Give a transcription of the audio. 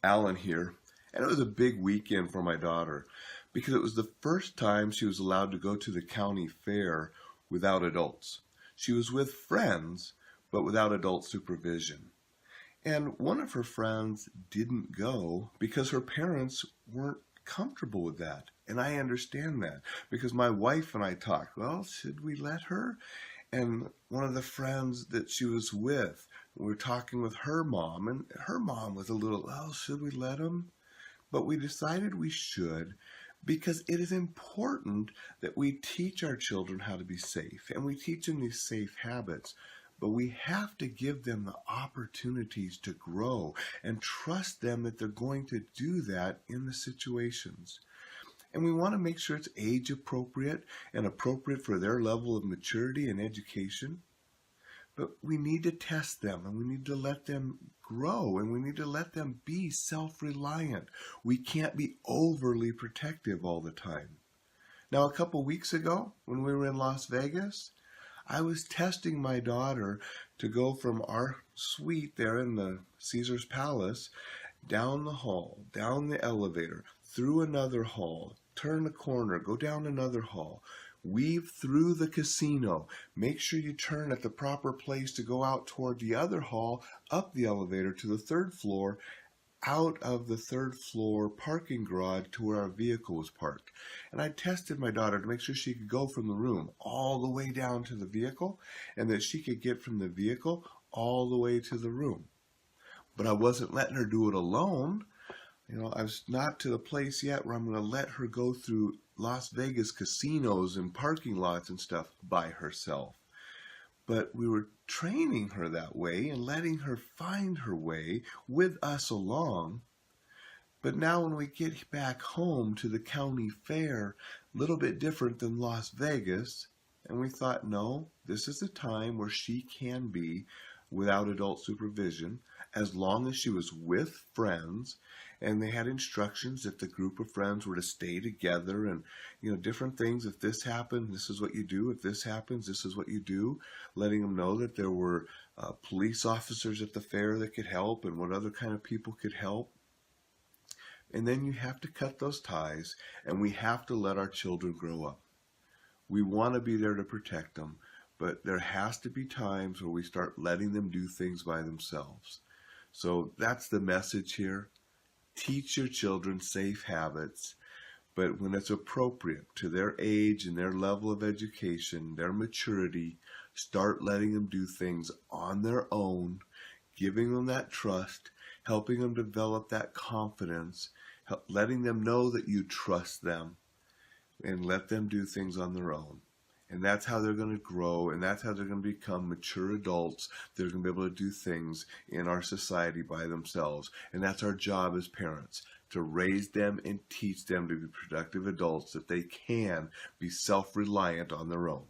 Alan here, and it was a big weekend for my daughter because it was the first time she was allowed to go to the county fair without adults. She was with friends, but without adult supervision. And one of her friends didn't go because her parents weren't comfortable with that. And I understand that because my wife and I talked, well, should we let her? And one of the friends that she was with, we were talking with her mom, and her mom was a little, oh, should we let him? But we decided we should because it is important that we teach our children how to be safe and we teach them these safe habits. But we have to give them the opportunities to grow and trust them that they're going to do that in the situations. And we want to make sure it's age appropriate and appropriate for their level of maturity and education. But we need to test them and we need to let them grow and we need to let them be self-reliant. We can't be overly protective all the time. Now, a couple weeks ago when we were in Las Vegas, I was testing my daughter to go from our suite there in the Caesar's Palace down the hall, down the elevator, through another hall, turn a corner, go down another hall, weave through the casino, make sure you turn at the proper place to go out toward the other hall, up the elevator to the third floor, out of the third floor parking garage to where our vehicle was parked. And I tested my daughter to make sure she could go from the room all the way down to the vehicle and that she could get from the vehicle all the way to the room. But I wasn't letting her do it alone. I was not to the place yet where I'm going to let her go through Las Vegas casinos and parking lots and stuff by herself. But we were training her that way and letting her find her way with us along. But now when we get back home to the county fair, a little bit different than Las Vegas, and we thought, no, this is a time where she can be without adult supervision as long as she was with friends and they had instructions that the group of friends were to stay together and different things. If this happened, this is what you do. If this happens, this is what you do. Letting them know that there were police officers at the fair that could help and what other kind of people could help. And then you have to cut those ties and we have to let our children grow up. We want to be there to protect them, but there has to be times where we start letting them do things by themselves. So that's the message here. Teach your children safe habits, but when it's appropriate to their age and their level of education, their maturity, start letting them do things on their own, giving them that trust, helping them develop that confidence, letting them know that you trust them, and let them do things on their own. And that's how they're going to grow, and that's how they're going to become mature adults. They're going to be able to do things in our society by themselves. And that's our job as parents, to raise them and teach them to be productive adults that they can be self-reliant on their own.